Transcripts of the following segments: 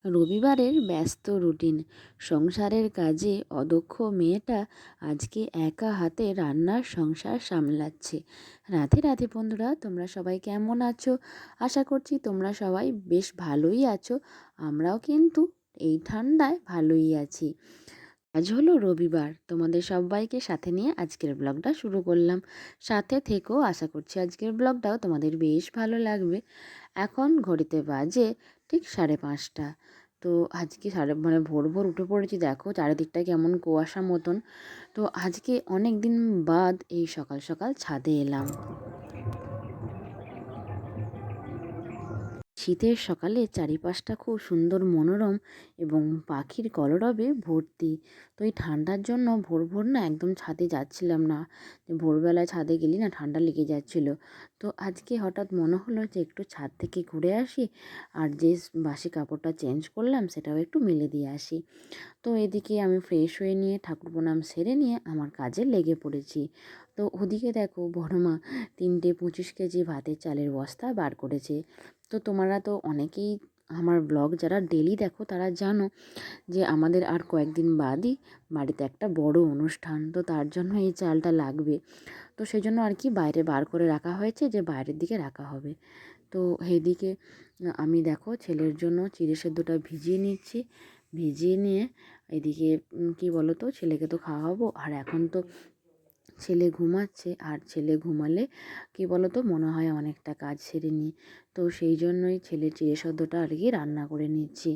রবিবারের ব্যস্ত রুটিন, সংসারের কাজে অদক্ষ মেয়েটা আজকে একা হাতে রান্নার সংসার সামলাচ্ছে। রাধে রাধে বন্ধুরা, তোমরা সবাই কেমন আছো? আশা করছি তোমরা সবাই বেশ ভালোই আছো। আমরাও কিন্তু এই ঠান্ডায় ভালোই আছি। আজ হলো রবিবার, তোমাদের সবাইকে সাথে নিয়ে আজকের ব্লগটা শুরু করলাম। সাথে থেকেও আশা করছি আজকের ব্লগটাও তোমাদের বেশ ভালো লাগবে। এখন ঘড়িতে বাজে ঠিক 5:30। তো আজকে ভোর ভোর উঠে পড়েছি, দেখো চারিদিকটা কেমন কুয়াশা মতন। তো আজকে অনেক দিন বাদ এই সকাল সকাল ছাদে এলাম। শীতের সকালে চারিপাশটা খুব সুন্দর মনোরম এবং পাখির কলরবে ভর্তি। তো এই ঠান্ডার জন্য ভোর ভোর না একদম ছাদে যাচ্ছিলাম না, যে ভোরবেলায় ছাদে গেলি না ঠান্ডা লেগে যাচ্ছিল। তো আজকে হঠাৎ মনে হলো যে একটু ছাদ থেকে ঘুরে আসি, আর যে বাসি কাপড়টা চেঞ্জ করলাম সেটাও একটু মেলে দিয়ে আসি। তো এদিকে আমি ফ্রেশ হয়ে নিয়ে ঠাকুর প্রণাম সেরে নিয়ে আমার কাজে লেগে পড়েছি। তো ওদিকে দেখো বড় মা 325 কেজি ভাতের চালের বস্তা বার করেছে। তো তোমরা তো অনেকেই আমার ব্লগ যারা ডেলি দেখো তারা জানো যে আমাদের আর কয়েকদিন বাদই বাড়িতে একটা বড় অনুষ্ঠান, তো তার জন্য এই চালটা লাগবে। তো সেই জন্য আর কি বাইরে বার করে রাখা হয়েছে, যে বাইরের দিকে রাখা হবে। তো এইদিকে আমি দেখো ছেলের জন্য চিড়ে সেদ্ধটা ভিজিয়ে নিচ্ছি। ভিজিয়ে নিয়ে এদিকে কি বলো তো, ছেলেকে তো খাওয়াবো, আর এখন তো ছেলে ঘুমাচ্ছে, আর ছেলে ঘুমালে কি বলো তো মনে হয় অনেকটা কাজ সেরে নিই। তো সেই জন্যই ছেলের চিড়ে সেদ্ধটা আর কি রান্না করে নিচ্ছি।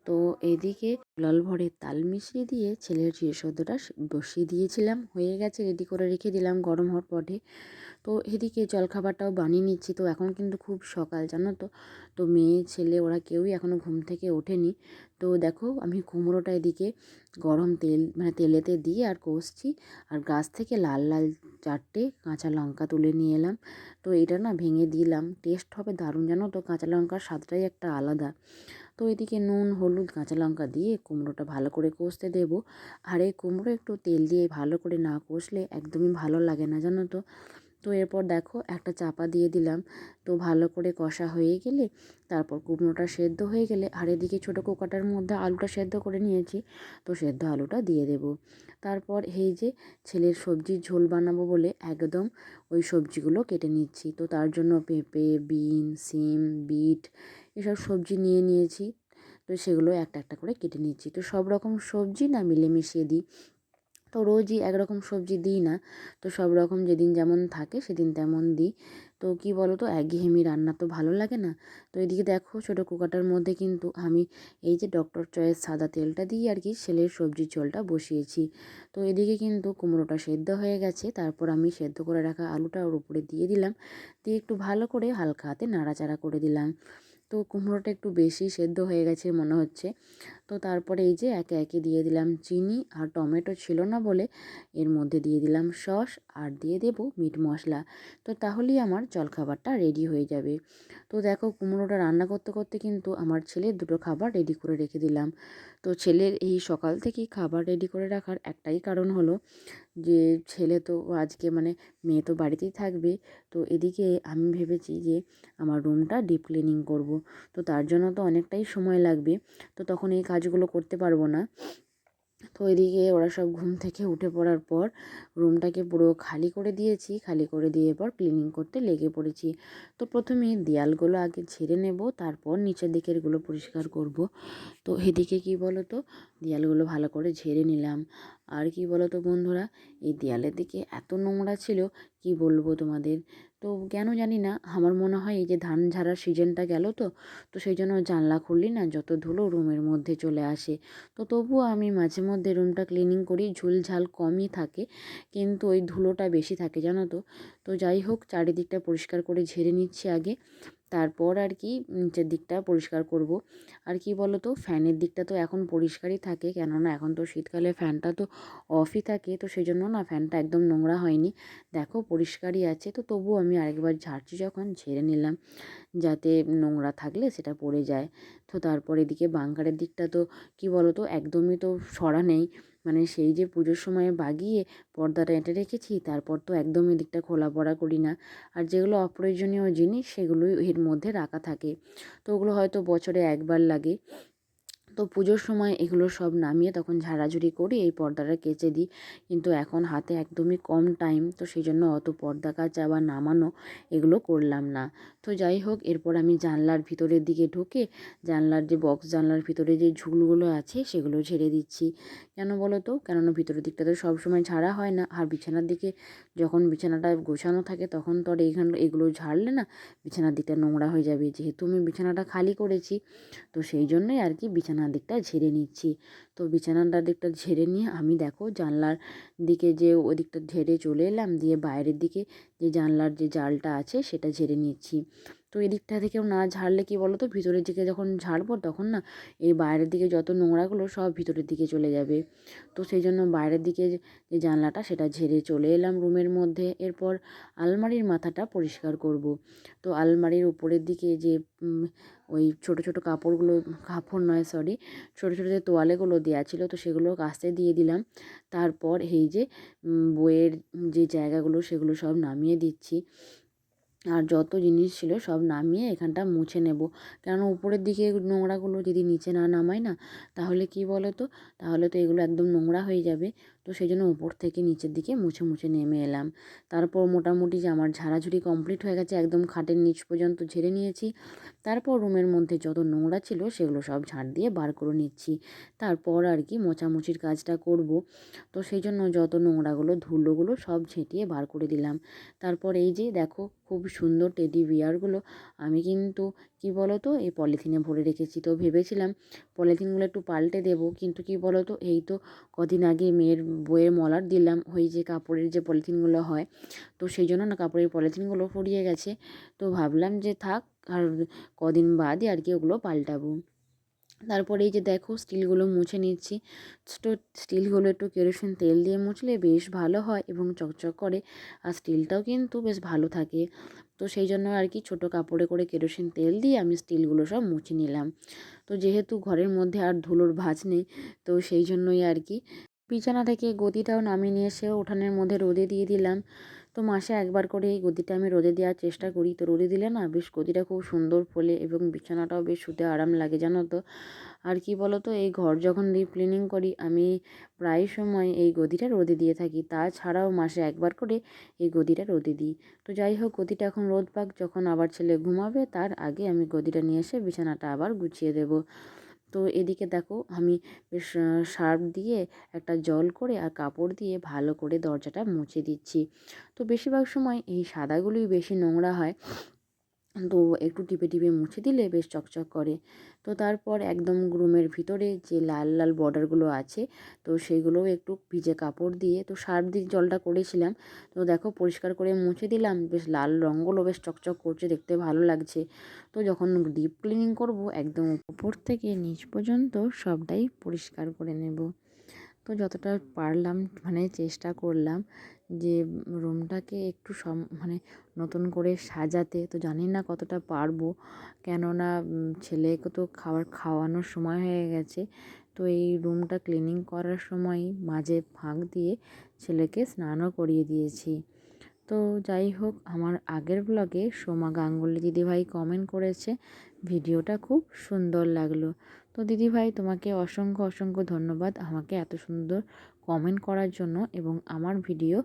তো এদিকে লাল ভরে তাল মিশিয়ে দিয়ে ছেলের চিড়ে সেদ্ধটা বসিয়ে দিয়েছিলাম, হয়ে গেছে, রেডি করে রেখে দিলাম গরম হওয়ার পরে। তো এদিকে জলখাবারটাও বানিয়ে নিচ্ছি। তো এখন কিন্তু খুব সকাল, জানো তো। তো মেয়ে ছেলে ওরা কেউই এখনও ঘুম থেকে ওঠেনি। তো দেখো আমি কুমড়োটা এদিকে গরম তেল তেলেতে দিয়ে আর কষছি, আর গাছ থেকে লাল লাল 4টে কাঁচা লঙ্কা তুলে নিয়ে এলাম। তো এটা না ভেঙে দিলাম, টেস্ট হবে দারুণ, জানো তো, কাঁচা লঙ্কার স্বাদটাই একটা আলাদা। তো এদিকে নুন হলুদ কাঁচা লঙ্কা দিয়ে কুমড়োটা ভালো করে কষতে দেবো। আর এই কুমড়ো একটু তেল দিয়ে ভালো করে না কষলে একদমই ভালো লাগে না, জানো তো। তো এরপর দেখো একটা চাপা দিয়ে দিলাম। তো ভালো করে কষা হয়ে গেলে তারপর কুমড়োটা সেদ্ধ হয়ে গেলে, আর এদিকে ছোটো কুকারটার মধ্যে আলুটা সেদ্ধ করে নিয়েছি, তো সেদ্ধ আলুটা দিয়ে দেব। তারপর এই যে ছেলের সবজির ঝোল বানাবো বলে একদম ওই সবজিগুলো কেটে নিচ্ছি। তো তার জন্য পেঁপে, বিন, সিম, বিট এসব সবজি নিয়ে নিয়েছি। তো সেগুলো একটা একটা করে কেটে নিচ্ছি। তো সব রকম সবজি না মিলে মিশিয়ে দিই। তো রোজই একরকম সবজি দিই না, তো সব রকম যেদিন যেমন থাকে সেদিন তেমন দিই। তো কি বলো তো, একঘেয়েমি রান্না তো ভালো লাগে না। তো এদিকে দেখো ছোটো কুকারটার মধ্যে কিন্তু আমি এই যে ডক্টর চয়েস সাদা তেলটা দিয়ে আর কি ছেলের সবজির ঝোলটা বসিয়েছি। তো এদিকে কিন্তু কুমড়োটা সেদ্ধ হয়ে গেছে, তারপর আমি সেদ্ধ করে রাখা আলুটা ওর উপরে দিয়ে দিলাম, দিয়ে একটু ভালো করে হালকা হাতে নাড়াচাড়া করে দিলাম। তো কুমড়োটা একটু বেশি সেদ্ধ হয়ে গেছে মনে হচ্ছে। তো তারপরে এই যে একে একে দিয়ে দিলাম চিনি, আর টমেটো ছিল না বলে এর মধ্যে দিয়ে দিলাম সস, আর দিয়ে দেবো মিট মশলা। তো তাহলেই আমার জলখাবারটা রেডি হয়ে যাবে। তো দেখো কুমড়োটা রান্না করতে করতে কিন্তু আমার ছেলের দুটো খাবার রেডি করে রেখে দিলাম। তো ছেলের এই সকাল থেকেই খাবার রেডি করে রাখার একটাই কারণ হলো যে ছেলে তো আজকে মেয়ে তো বাড়িতেই থাকবে। তো এদিকে আমি ভেবেছি যে আমার রুমটা ডিপ ক্লিনিং করব। তো তার জন্য তো অনেকটাই সময় লাগবে, তো তখন এই কাজগুলো করতে পারবো না। তো এদিকে ওরা সব ঘুম থেকে উঠে পড়ার পর রুমটাকে পুরো খালি করে দিয়েছি, খালি করে দিয়ে পর ক্লিনিং করতে লেগে পড়েছি। তো প্রথমে দেয়ালগুলো আগে ঝেড়ে নেব, তারপর নিচের দিকেরগুলো পরিষ্কার করব। তো এদিকে কি বলো তো, দেয়ালগুলো ভালো করে ঝেড়ে নিলাম। আর কি বলো তো বন্ধুরা, এই দেয়ালের দিকে এত নোংরা ছিল, কি বলবো তোমাদের। তো কেন জানি না, আমার মনে হয় এই যে ধান ঝাড়ার সিজনটা গেল, তো তো সেই জন্য জানলা খুললি না যত ধুলো রুমের মধ্যে চলে আসে। তো তবুও আমি মাঝে মধ্যে রুমটা ক্লিনিং করি, ঝুলঝাল কমই থাকে, কিন্তু ওই ধুলোটা বেশি থাকে, জানো তো। তো যাই হোক, চারিদিকটা পরিষ্কার করে ঝেড়ে নিচ্ছি আগে, তারপর আর কি নিচের দিকটা পরিষ্কার করব। আর কি বলো তো, ফ্যানের দিকটা তো এখন পরিষ্কারই থাকে, কেননা এখন তো শীতকালে ফ্যানটা তো অফই থাকে, তো সেই জন্য না ফ্যানটা একদম নোংরা হয়নি, দেখো পরিষ্কারই আছে। তো তবুও আমি আরেকবার ঝাড়ছি যখন ঝেড়ে নিলাম, যাতে নোংরা থাকলে সেটা পড়ে যায়। তো তারপর এদিকে বাঙ্কারের দিকটা তো কি বলো তো একদমই তো সরা নেই, সেই যে পুজোর সময় বাগিয়ে পর্দাটা এঁটে রেখেছি, তারপর তো একদম এদিকটা খোলা পড়া করি না। আর যেগুলো অপ্রয়োজনীয় জিনিস সেগুলোই এর মধ্যে রাখা থাকে, তো ওগুলো হয়তো বছরে একবার লাগে। তো পুজোর সময় এগুলো সব নামিয়ে তখন ঝাড়াঝুড়ি করি, এই পর্দাটা কেচে দিই। কিন্তু এখন হাতে একদমই কম টাইম, তো সেই জন্য অত পর্দা কাচা বা নামানো এগুলো করলাম না। তো যাই হোক, এরপর আমি জানলার ভিতরের দিকে ঢুকে জানলার যে বক্স জানলার ভিতরে যে ঝুলগুলো আছে সেগুলো ঝেড়ে দিচ্ছি। কেন বলো তো? কেননা ভিতরের দিকটা তো সবসময় ঝাড়া হয় না, আর বিছানার দিকে যখন বিছানাটা গোছানো থাকে তখন তো আর এগুলো ঝাড়লে না বিছানার দিকটা নোংরা হয়ে যাবে। যেহেতু আমি বিছানাটা খালি করেছি, তো সেই জন্যই আর কি বিছানার দিকটা ঝেড়ে নিচ্ছি। তো বিছানাটার দিকটা ঝেড়ে নিয়ে আমি দেখো জানলার দিকে যে ওদিকটা ঝেড়ে চলে এলাম, দিয়ে বাইরের দিকে যে জানলার যে জালটা আছে সেটা ঝেড়ে নিচ্ছি। তো এদিকটা থেকেও না ঝাড়লে কি বলো তো, ভিতরের দিকে যখন ঝাড়বো তখন না এই বাইরের দিকে যত নোংরাগুলো সব ভিতরের দিকে চলে যাবে। তো সেই জন্য বাইরের দিকে যে জানলাটা সেটা ঝেড়ে চলে এলাম রুমের মধ্যে। এরপর আলমারির মাথাটা পরিষ্কার করব। তো আলমারির উপরের দিকে যে ওই ছোটো ছোটো কাপড়গুলো, কাপড় নয় সরি, ছোটো ছোটো যে তোয়ালেগুলো দেওয়া ছিল তো সেগুলো কাচতে দিয়ে দিলাম। তারপর এই যে বইয়ের যে জায়গাগুলো সেগুলো সব নামিয়ে দিচ্ছি। আর যত জিনিস ছিল সব নামিয়ে এখানটা মুছে নেব। কেননা উপরের দিকে নোংরাগুলো যদি নিচে না নামাই না, তাহলে কি বলো তো, তাহলে তো এগুলো একদম নোংরা হয়ে যাবে। তো সেই জন্য উপর থেকে নিচের দিকে মুছে মুছে নেমে এলাম। তারপর মোটামুটি যে আমার ঝাড়াঝুড়ি কমপ্লিট হয়ে গেছে, একদম খাটের নিচ পর্যন্ত ঝেড়ে নিয়েছি। তারপর রুমের মধ্যে যত নোংরা ছিল সেগুলো সব ঝাড় দিয়ে বার করে নিচ্ছি। তারপর আর কি মোছামুছির কাজটা করব। তো সেই জন্য যত নোংরাগুলো ধুলোগুলো সব ঝেঁটিয়ে বার করে দিলাম। তারপর এই যে দেখো, খুব সুন্দর টেডি বিয়ারগুলো আমি কিন্তু কি বলো তো এই পলিথিনে ভরে রেখেছি। তো ভেবেছিলাম পলিথিনগুলো একটু পাল্টে দেবো, কিন্তু কি বলো তো, এই তো কদিন আগে মেয়ের বইয়ের মলাট দিলাম, ওই যে কাপড়ের যে পলিথিনগুলো হয়, তো সেই জন্য না কাপড়ের পলিথিনগুলো ফুরিয়ে গেছে। তো ভাবলাম যে থাক, আর কদিন বাদই আর কি ওগুলো পাল্টাবো। তারপরে এই যে দেখো স্টিলগুলো মুছে নিচ্ছি। তো স্টিলগুলো একটু কেরোসিন তেল দিয়ে মুছলে বেশ ভালো হয় এবং চকচক করে, আর স্টিলটাও কিন্তু বেশ ভালো থাকে। তো সেই জন্য আর কি ছোটো কাপড়ে করে কেরোসিন তেল দিয়ে আমি স্টিলগুলো সব মুছে নিলাম। তো যেহেতু ঘরের মধ্যে আর ধুলোর ভাঁজ নেই, তো সেই জন্যই আর কি বিছানা থেকে গদিটাও নামিয়ে নিয়ে এসে উঠানের মধ্যে রোদে দিয়ে দিলাম। তো মাসে একবার করে এই গদিটা আমি রোদে দেওয়ার চেষ্টা করি। তো রোদে দিলে না বেশ গদিটা খুব সুন্দর ফোলে এবং বিছানাটাও বেশ শুতে আরাম লাগে, জানো তো। আর কি বলো তো, এই ঘর যখন ডিপ ক্লিনিং করি আমি প্রায় সময় এই গদিটা রোদে দিয়ে থাকি। তাছাড়াও মাসে একবার করে এই গদিটা রোদে দিই। তো যাই হোক, গদিটা এখন রোদ পাক, যখন আবার ছেলে ঘুমাবে তার আগে আমি গদিটা নিয়ে এসে বিছানাটা আবার গুছিয়ে দেবো। তো এদিকে দেখো আমি বেশ সার্ফ দিয়ে একটা জল করে আর কাপড় দিয়ে ভালো করে দরজাটা মুছে দিচ্ছি। তো বেশিরভাগ সময় এই সাদাগুলোই বেশি নোংরা হয়, তো একটু টিপে টিপে মুছে দিলে বেশ চকচক করে। তো তারপর একদম রুমের ভিতরে যে লাল লাল বর্ডারগুলো আছে, তো সেগুলোও একটু ভিজে কাপড় দিয়ে, তো সার্ফ দিয়ে জলটা করেছিলাম, তো দেখো পরিষ্কার করে মুছে দিলাম। বেশ লাল রঙগুলো বেশ চকচক করছে, দেখতে ভালো লাগছে। তো যখন ডিপ ক্লিনিং করব একদম উপর থেকে নিচ পর্যন্ত সবটাই পরিষ্কার করে নেব। তো যতটা পারলাম মানে চেষ্টা করলাম যে রুমটাকে একটু মানে নতুন করে সাজাতে। তো জানি না কতটা পারবো, কেননা ছেলেকে তো খাওয়ানোর সময় হয়ে গেছে। তো এই রুমটা ক্লিনিং করার সময় মাঝে ফাঁক দিয়ে ছেলেকে স্নানও করিয়ে দিয়েছি। তো যাই হোক, আমার আগের ব্লগে সোমা গাঙ্গুলি দিদিভাই কমেন্ট করেছে ভিডিওটা খুব সুন্দর লাগলো। তো দিদিভাই তোমাকে অসংখ্য অসংখ্য ধন্যবাদ আমাকে এত সুন্দর কমেন্ট করার জন্য এবং আমার ভিডিও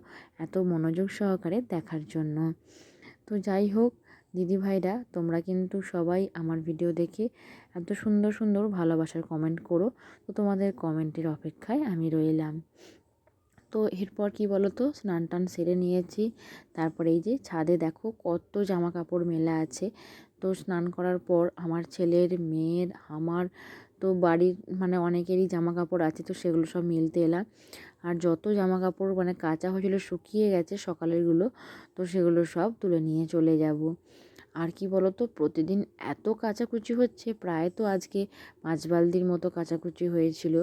এত মনোযোগ সহকারে দেখার জন্য। তো যাই হোক দিদিভাইরা, তোমরা কিন্তু সবাই আমার ভিডিও দেখে এত সুন্দর সুন্দর ভালোবাসার কমেন্ট করো। তো তোমাদের কমেন্টের অপেক্ষায় আমি রইলাম। তো এরপর কি বলো তো, স্নান টান সেরে নিয়েছি। তারপরে এই যে ছাদে দেখো কত জামা কাপড় মেলা আছে। তো স্নান করার পর আমার ছেলের, মেয়ের, আমার, তো বাড়ির মানে অনেকেরই জামা কাপড় আছে, তো সেগুলো সব মেলতে এলাম। আর যত জামা কাপড় মানে কাচা হয়েছিল শুকিয়ে গেছে সকালেরগুলো, তো সেগুলো সব তুলে নিয়ে চলে যাব। আর কি বলো তো, প্রতিদিন এত কাচাকুচি হচ্ছে, প্রায় তো আজকে 5 বালতির মতো কাচাকুচি হয়েছিল।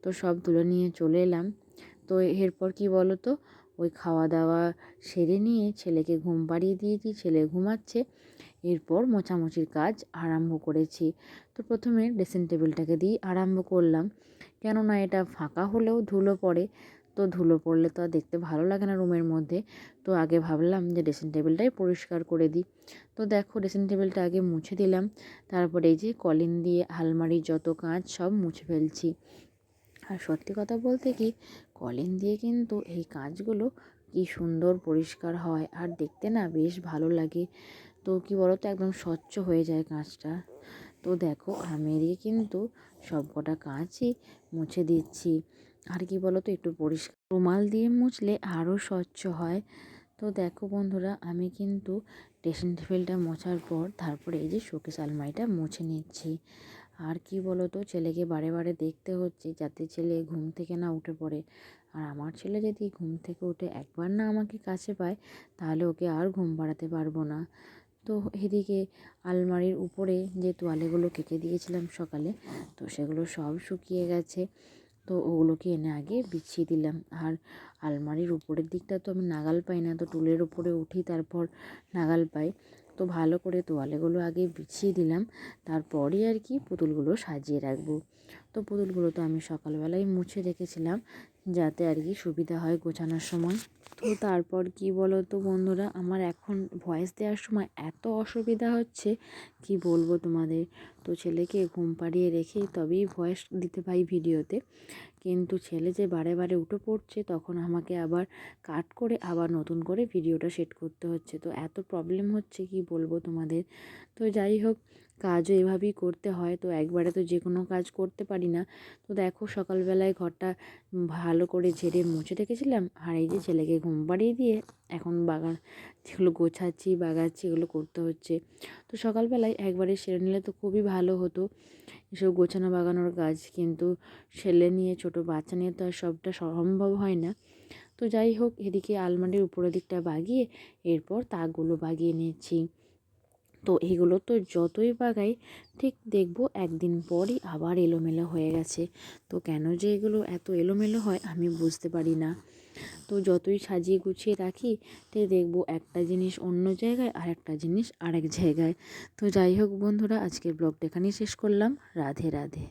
তো সব তুলে নিয়ে চলে এলাম। তো এরপর কি বলো তো, ওই খাওয়া দাওয়া সেরে নিয়ে ছেলেকে ঘুম পাড়িয়ে দিয়েছি, ছেলে ঘুমাচ্ছে। এরপর মোছামুছির কাজ আরম্ভ করেছি। তো প্রথমে ড্রেসিং টেবিলটাকে দিয়ে আরম্ভ করলাম, কেননা এটা ফাঁকা হলেও ধুলো পড়ে। তো ধুলো পড়লে তো আর দেখতে ভালো লাগে না রুমের মধ্যে। তো আগে ভাবলাম যে ড্রেসিং টেবিলটাই পরিষ্কার করে দিই। তো দেখো ড্রেসিং টেবিলটা আগে মুছে দিলাম, তারপরে এই যে কলিন দিয়ে আলমারির যত কাঁচ সব মুছে ফেলছি। আর সত্যি কথা বলতে কি, কলিন দিয়ে কিন্তু এই কাঁচগুলো কি সুন্দর পরিষ্কার হয় আর দেখতে না বেশ ভালো লাগে। তো কি বলো তো, একদম স্বচ্ছ হয়ে যায় কাঁচটা। তো দেখো আমি এদিকে কিন্তু সব কটা কাঁচই মুছে দিচ্ছি। আর কি বলো তো, একটু পরিষ্কার রুমাল দিয়ে মুছলে আরও স্বচ্ছ হয়। তো দেখো বন্ধুরা, আমি কিন্তু ড্রেসিং টেবিলটা মোছার পর তারপরে এই যে শোকেস আলমারিটা মুছে নিচ্ছি। আর কি বলো তো, ছেলেকে বারে বারে দেখতে হচ্ছে যাতে ছেলে ঘুম থেকে না উঠে পড়ে। আর আমার ছেলে যদি ঘুম থেকে উঠে একবার না আমাকে কাছে পায়, তাহলে ওকে আর ঘুম পাড়াতে পারবো না। তো এদিকে আলমারির উপরে যে তোয়ালেগুলো কেটে দিয়েছিলাম সকালে, তো সেগুলো সব শুকিয়ে গেছে। তো ওগুলোকে এনে আগে বিছিয়ে দিলাম। আর আলমারির উপরের দিকটা তো আমি নাগাল পাই না, তো টুলের উপরে উঠি তারপর নাগাল পাই। তো ভালো করে তোয়ালেগুলো আগে বিছিয়ে দিলাম, তারপরই আর কি পুতুলগুলো সাজিয়ে রাখবো। তো পুতুলগুলো তো আমি সকালবেলায় মুছে রেখেছিলাম যাতে আর কি সুবিধা হয় গোছানোর সময়। তো তারপর কি বলো তো বন্ধুরা, আমার এখন ভয়েস দেওয়ার সময় এত অসুবিধা হচ্ছে কি বলবো তোমাদের। তো ছেলেকে ঘুম পাড়িয়ে রেখেই তবেই ভয়েস দিতে পাই ভিডিওতে, কিন্তু ছেলে যে বারে বারে উঠে পড়ছে তখন আমাকে আবার কাট করে আবার নতুন করে ভিডিওটা সেট করতে হচ্ছে। তো এত প্রবলেম হচ্ছে কি বলবো তোমাদের। তো যাই হোক, কাজও এভাবেই করতে হয়, তো একবারে তো যে কোনো কাজ করতে পারি না। তো দেখো সকালবেলায় ঘরটা ভালো করে ঝেড়ে মুছে রেখেছিলাম, আর এই যে ছেলেকে ঘুম পাড়িয়ে দিয়ে এখন বাগান যেগুলো গোছাচ্ছি বাগাচ্ছি এগুলো করতে হচ্ছে। তো সকালবেলায় একবারে সেরে নিলে তো খুবই ভালো হতো এসব গোছানো বাগানোর কাজ, কিন্তু ছেলে নিয়ে ছোট বাচ্চা নিয়ে তো আর সবটা সম্ভব হয় না। তো যাই হোক, এদিকে আলমারির উপরের দিকটা বাগিয়ে এরপর তাকগুলো বাগিয়ে নিচ্ছি। তো এগুলো তো যতই বাগাই ঠিক দেখবো একদিন পরই আবার এলোমেলো হয়ে গেছে। তো কেন যে এগুলো এত এলোমেলো হয় আমি বুঝতে পারি না। তো যতই সাজিয়ে গুছিয়ে রাখি তো দেখবো একটা জিনিস অন্য জায়গায় আর একটা জিনিস আরেক জায়গায়। তো যাই হোক বন্ধুরা, আজকের ব্লগটা এখানেই শেষ করলাম। রাধে রাধে।